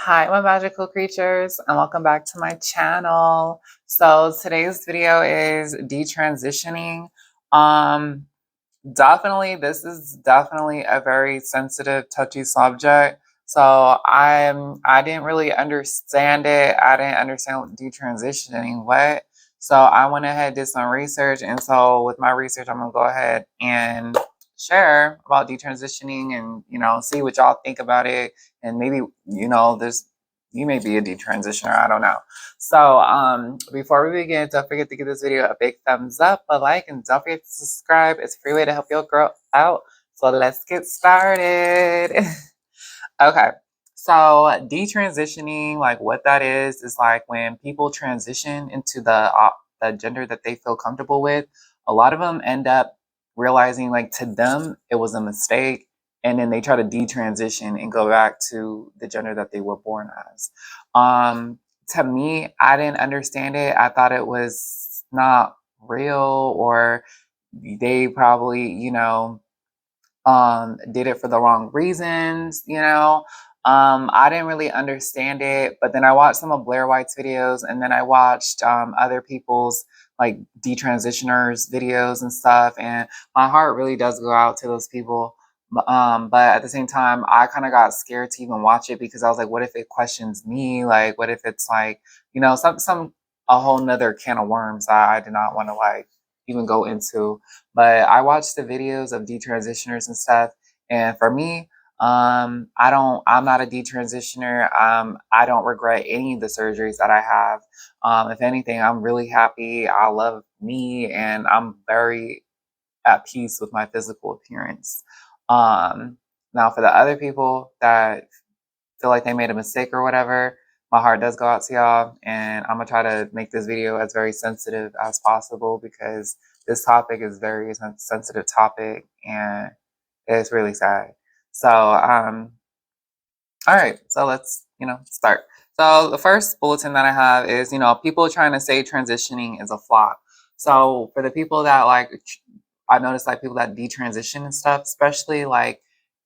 Hi, my magical creatures, and welcome back to my channel. So today's video is detransitioning. Um, Definitely, this is definitely a very sensitive, touchy subject. So I didn't really understand it. I didn't understand what detransitioning what. So I went ahead, did some research, and so with my research, I'm gonna go ahead and share about detransitioning and see what y'all think about it. And maybe there's you may be a detransitioner, I don't know. So before we begin, don't forget to give this video a big thumbs up, a like, and don't forget to subscribe. It's a free way to help your girl out. So let's get started. Okay. So detransitioning, like what that is like when people transition into the gender that they feel comfortable with. A lot of them end up realizing like to them it was a mistake, and then they try to detransition and go back to the gender that they were born as. Um, to me, I didn't understand it. I thought it was not real, or they probably, did it for the wrong reasons. I didn't really understand it, but then I watched some of Blair White's videos, and then I watched other people's like detransitioners videos and stuff, and my heart really does go out to those people. But at the same time, I kind of got scared to even watch it because I was like, what if it questions me? Like, what if it's like, some a whole nother can of worms that I did not want to like even go into. But I watched the videos of detransitioners and stuff, and for me, I'm not a detransitioner. I don't regret any of the surgeries that I have. If anything, I'm really happy. I love me, and I'm very at peace with my physical appearance. Um, Now, for the other people that feel like they made a mistake or whatever, my heart does go out to y'all, and I'm gonna try to make this video as very sensitive as possible because this topic is very sensitive topic, and it's really sad. So, all right, so let's start. So the first bulletin that I have is people trying to say transitioning is a flop. So for the people that like, I noticed like people that detransition and stuff, especially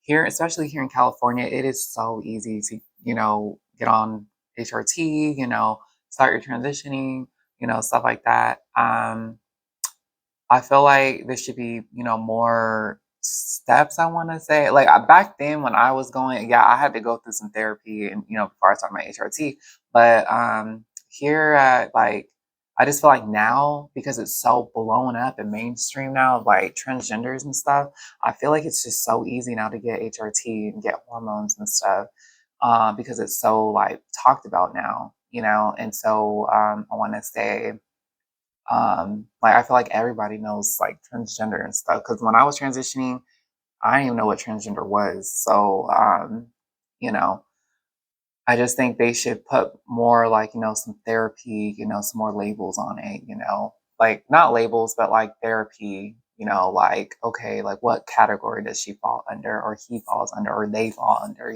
here in California, it is so easy to get on HRT, start your transitioning, stuff like that. I feel like there should be, more steps, I want to say. Like back then when I was going, yeah, I had to go through some therapy and, before I started my HRT. But here at like, I just feel like now, because it's so blown up and mainstream now, like transgenders and stuff, I feel like it's just so easy now to get HRT and get hormones and stuff, because it's so like talked about now, And so I want to say, like I feel like everybody knows like transgender and stuff because when I was transitioning, I didn't even know what transgender was. So you know I just think they should put more like some therapy, some more labels on it, like not labels but like therapy, like okay, like what category does she fall under or he falls under or they fall under,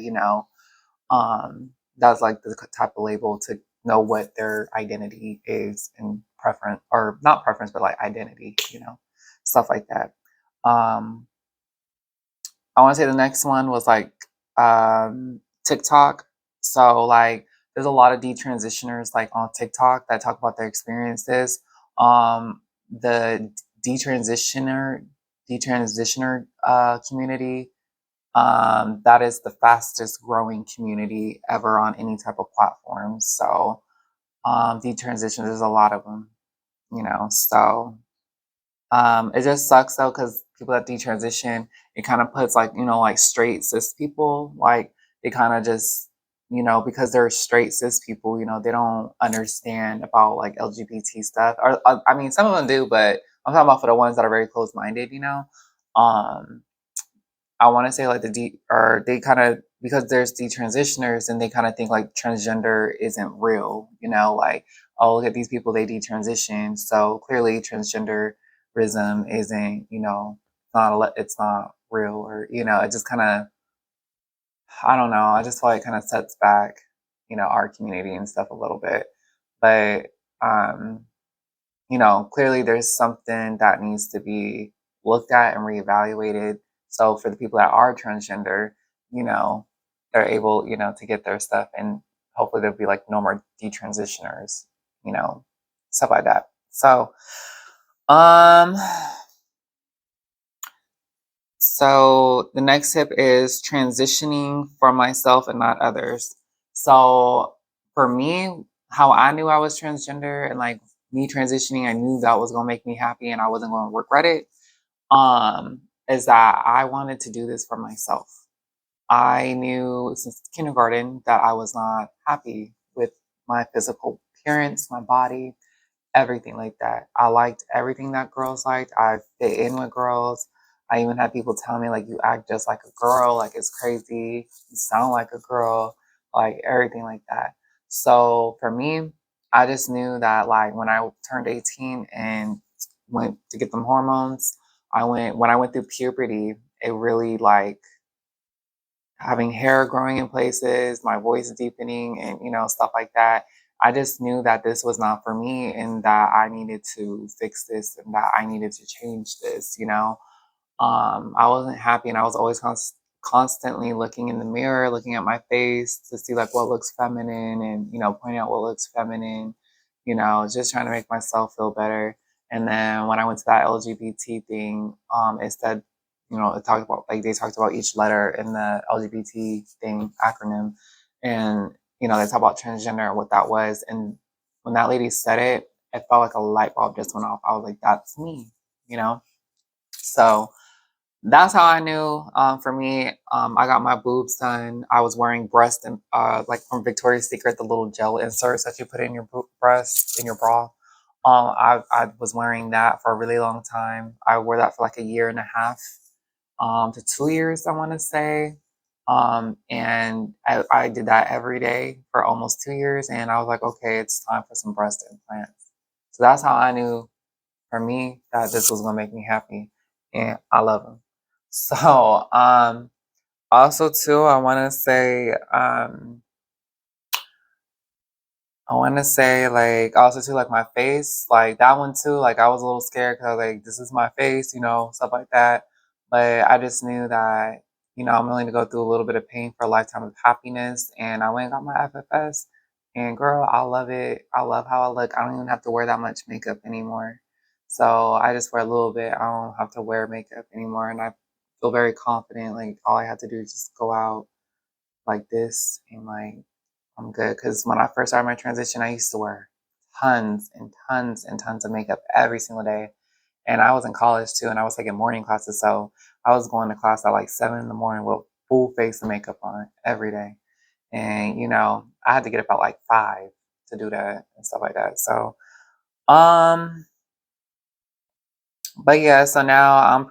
that's like the type of label to know what their identity is and preference, or not preference but like identity, stuff like that. um I want to say the next one was like TikTok. So like there's a lot of detransitioners like on TikTok that talk about their experiences. The detransitioner detransitioner community, that is the fastest growing community ever on any type of platform. So detransition, there's a lot of them, So it just sucks though because people that detransition, it kind of puts like like straight cis people, like they kind of just because they're straight cis people, they don't understand about like LGBT stuff. Or I mean, some of them do, but I'm talking about for the ones that are very close minded. Um, I want to say like or they kind of, because there's detransitioners and they kind of think like transgender isn't real, like, oh, look at these people, they detransition. So clearly transgenderism isn't, it's not real, or, it just kind of, I don't know. I just feel like it kind of sets back, our community and stuff a little bit. But, um, clearly there's something that needs to be looked at and reevaluated. So for the people that are transgender, you know, they're able, you know, to get their stuff, and hopefully there'll be like no more detransitioners, you know, stuff like that. So, um, so the next tip is transitioning for myself and not others. So for me, how I knew I was transgender and like me transitioning, I knew that was gonna make me happy and I wasn't gonna regret it. Is that I wanted to do this for myself. I knew since kindergarten that I was not happy with my physical appearance, my body, everything like that. I liked everything that girls liked. I fit in with girls. I even had people tell me like you act just like a girl, like it's crazy. You sound like a girl, like everything like that. So for me, I just knew that like when I turned 18 and went to get them hormones, when I went through puberty, it really like having hair growing in places, my voice deepening, and you know, stuff like that. I just knew that this was not for me and that I needed to fix this and that I needed to change this, you know. I wasn't happy and I was always constantly looking in the mirror, looking at my face to see like what looks feminine and, you know, pointing out what looks feminine, you know, just trying to make myself feel better. And then when I went to that LGBT thing, it said, you know, it talked about like they talked about each letter in the LGBT thing acronym. And, you know, they talked about transgender and what that was. And when that lady said it, it felt like a light bulb just went off. I was like, that's me, you know? So, that's how I knew. For me, I got my boobs done. I was wearing breast and like from Victoria's Secret, the little gel inserts that you put in your breast in your bra. I was wearing that for a really long time. I wore that for like a year and a half, to 2 years, I want to say. And I did that every day for almost 2 years, and I was like, okay, it's time for some breast implants. So that's how I knew for me that this was gonna make me happy, and I love them. So, also too, I want to say like also too like my face, like that one too. Like I was a little scared because I was like, this is my face, you know, stuff like that. But I just knew that you know I'm willing to go through a little bit of pain for a lifetime of happiness. And I went and got my FFS, and girl, I love it. I love how I look. I don't even have to wear that much makeup anymore. So I just wear a little bit. I don't have to wear makeup anymore, and I feel very confident. Like all I have to do is just go out like this and like I'm good. Because when I first started my transition, I used to wear tons and tons and tons of makeup every single day. And I was in college too, and I was taking morning classes. So I was going to class at like 7 in the morning with full face of makeup on every day. And, you know, I had to get up at like 5 to do that and stuff like that. So, um, but yeah, so now I'm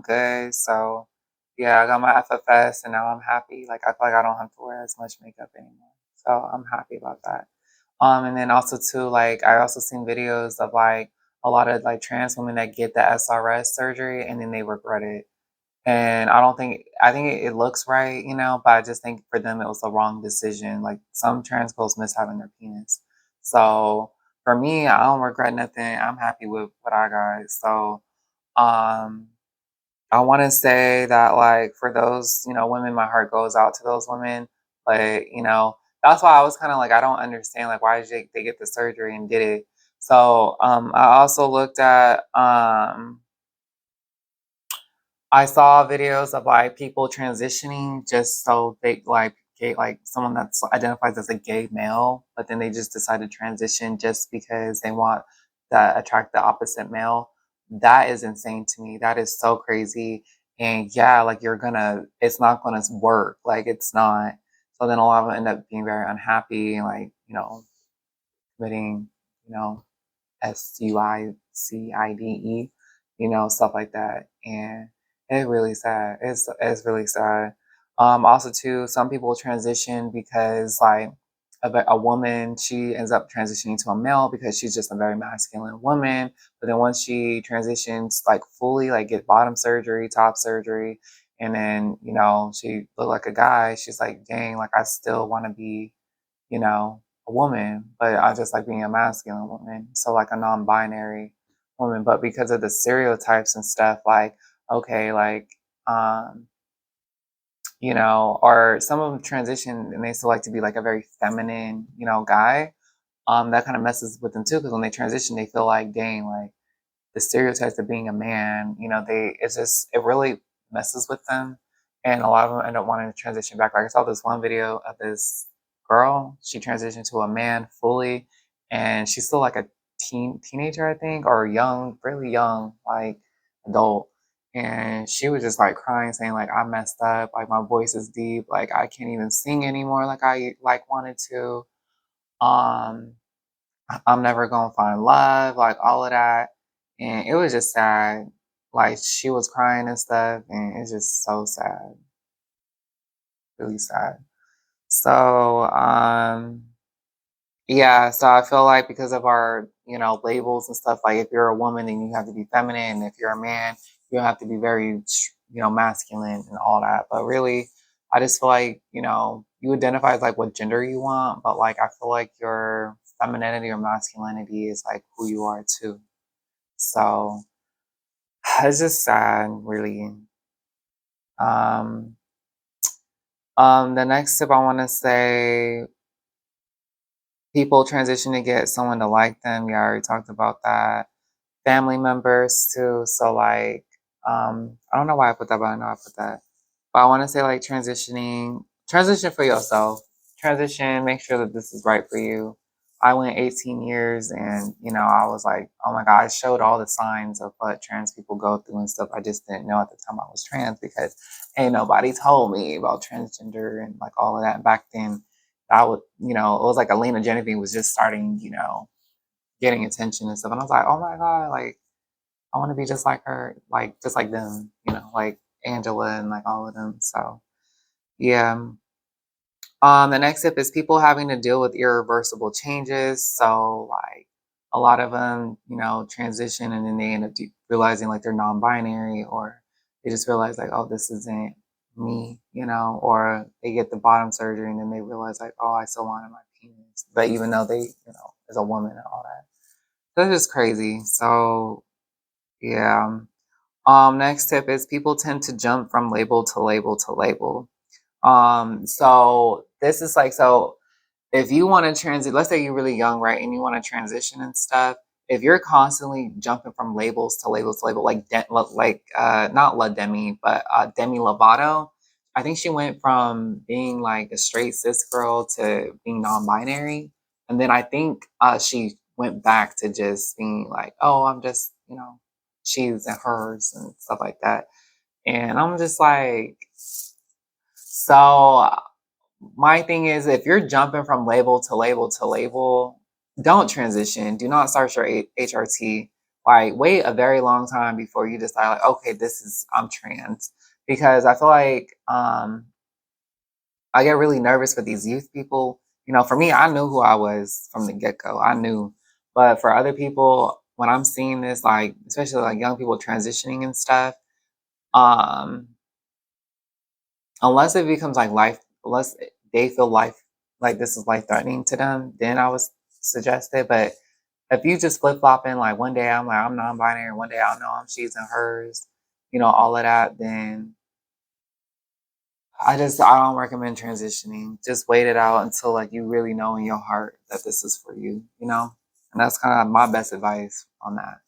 good. So yeah, I got my FFS and now I'm happy. Like I feel like I don't have to wear as much makeup anymore. So I'm happy about that. And then also too, like I also seen videos of like a lot of like trans women that get the SRS surgery and then they regret it. And I think it looks right, you know, but I just think for them it was the wrong decision. Like some trans girls miss having their penis. So for me, I don't regret nothing. I'm happy with what I got. So um, I want to say that, like, for those, you know, women, my heart goes out to those women. But, you know, that's why I was kind of like, I don't understand, like, why did they get the surgery and did it? So, I also looked at, I saw videos of like people transitioning just so they like gay, like someone that's identifies as a gay male, but then they just decide to transition just because they want to attract the opposite male. That is insane to me. That is so crazy. And yeah, like it's not gonna work. Like it's not. So then a lot of them end up being very unhappy and like, you know, committing, you know, SUICIDE, you know, stuff like that. And it's really sad. It's really sad. Also too, some people transition because like a woman, she ends up transitioning to a male because she's just a very masculine woman. But then once she transitions like fully, like get bottom surgery, top surgery, and then, you know, she look like a guy, she's like, dang, like I still want to be, you know, a woman, but I just like being a masculine woman. So like a non-binary woman. But because of the stereotypes and stuff, like, okay, like, um, or some of them transition and they still like to be like a very feminine, guy. That kind of messes with them too, because when they transition, they feel like, dang, like the stereotypes of being a man, it really messes with them. And a lot of them end up wanting to transition back. Like I saw this one video of this girl, she transitioned to a man fully, and she's still like a teenager, I think, or young, really young, like adult. And she was just like crying, saying like, I messed up, like my voice is deep, like I can't even sing anymore like I like wanted to. Um, I'm never gonna find love, like all of that. And it was just sad. Like she was crying and stuff, and it's just so sad, really sad. So, yeah, so I feel like because of our, labels and stuff, like if you're a woman, then you have to be feminine. And if you're a man, you have to be very, masculine and all that. But really, I just feel like, you identify as like what gender you want, but like I feel like your femininity or masculinity is like who you are too. So it's just sad, really. Um, the next tip I want to say, people transition to get someone to like them. Yeah, I already talked about that. Family members too. So like, I don't know why I put that, but I know I put that. But I want to say like transition for yourself. Transition, make sure that this is right for you. I went 18 years and, I was like, oh my God, I showed all the signs of what trans people go through and stuff. I just didn't know at the time I was trans because ain't nobody told me about transgender and like all of that. Back then, it was like Alina Genevieve was just starting, getting attention and stuff. And I was like, oh my God, like, I want to be just like her, like, just like them, like Angela and like all of them. So, yeah. The next tip is people having to deal with irreversible changes. So, like, a lot of them, transition and then they end up realizing like they're non binary, or they just realize, like, oh, this isn't me, or they get the bottom surgery and then they realize, like, oh, I still wanted my penis. But even though they, is a woman and all that. That's just crazy. So, yeah. Next tip is people tend to jump from label to label to label. So this is like, so if you want to transit, let's say you're really young, right? And you want to transition and stuff. If you're constantly jumping from labels to labels to label, not La Demi, but Demi Lovato. I think she went from being like a straight cis girl to being non-binary. And then I think she went back to just being like, oh, I'm just, she's and hers and stuff like that. And I'm just like, so my thing is, if you're jumping from label to label to label, don't transition. Do not start your HRT. Like, wait a very long time before you decide, like, okay, I'm trans. Because I feel like I get really nervous with these youth people. For me, I knew who I was from the get go. I knew. But for other people, when I'm seeing this, like, especially like young people transitioning and stuff, um, unless it becomes like unless they feel life, like this is life threatening to them, then I would suggest it. But if you just flip flopping, like one day I'm like, I'm non binary, one day I know I'm she's and hers, all of that, then I don't recommend transitioning. Just wait it out until like you really know in your heart that this is for you, And that's kind of my best advice on that.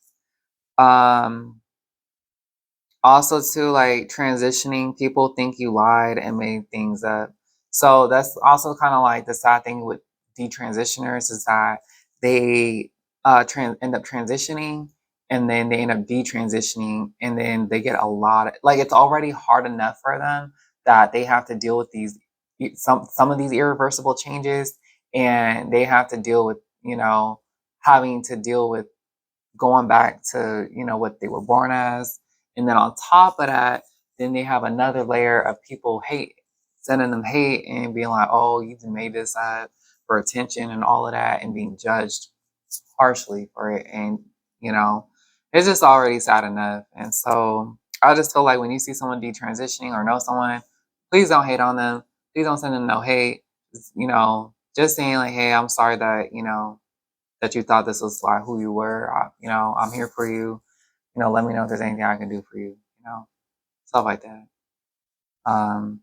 Also, too, like transitioning, people think you lied and made things up. So that's also kind of like the sad thing with detransitioners is that they end up transitioning and then they end up detransitioning and then they get a lot of, like, it's already hard enough for them that they have to deal with some of these irreversible changes, and they have to deal with, having to deal with going back to, what they were born as. And then on top of that, then they have another layer of people sending them hate and being like, oh, you made this up for attention and all of that, and being judged harshly for it. And, it's just already sad enough. And so I just feel like when you see someone detransitioning or know someone, please don't hate on them. Please don't send them no hate. Just saying like, hey, I'm sorry that, that you thought this was like who you were. I'm here for you. Let me know if there's anything I can do for you. Stuff like that. Um,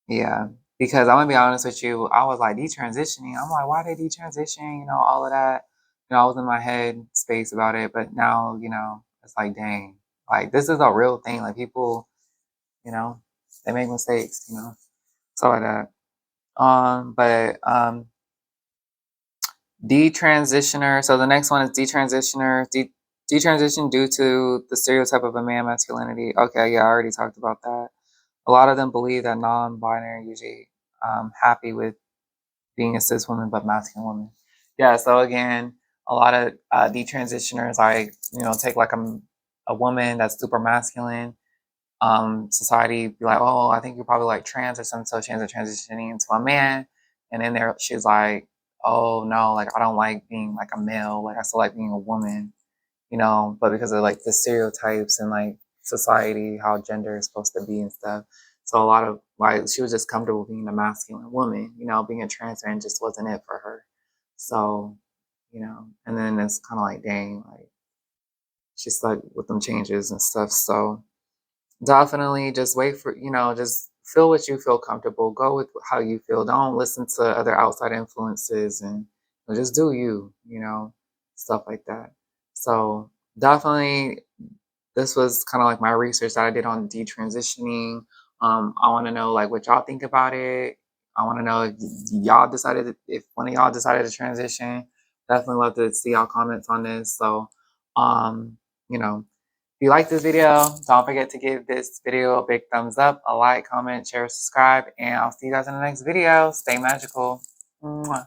Yeah, because I'm gonna be honest with you, I was like detransitioning. I'm like, why they detransitioning? All of that. I was in my head space about it, but now, it's like, dang, like this is a real thing. Like people, you know, they make mistakes, stuff like that. But detransitioner. So the next one is detransitioner. Detransition due to the stereotype of a man masculinity. Okay, yeah, I already talked about that. A lot of them believe that non-binary usually happy with being a cis woman but masculine woman. Yeah, so again, a lot of detransitioners like take like a woman that's super masculine. Society be like, oh, I think you're probably like trans or something, so she ends up transitioning into a man, and then there she's like, oh no, like I don't like being like a male, like I still like being a woman, but because of like the stereotypes and like society, how gender is supposed to be and stuff. So a lot of like she was just comfortable being a masculine woman, being a trans man just wasn't it for her. So, and then it's kind of like, dang, like she's stuck with them changes and stuff. So definitely just wait for, just feel what you feel comfortable. Go with how you feel. Don't listen to other outside influences and just do you, stuff like that. So definitely this was kind of like my research that I did on detransitioning. I want to know like what y'all think about it. I want to know if one of y'all decided to transition. Definitely love to see y'all comments on this. So, you know, if you like this video, don't forget to give this video a big thumbs up, a like, comment, share, subscribe, and I'll see you guys in the next video. Stay magical. Mwah.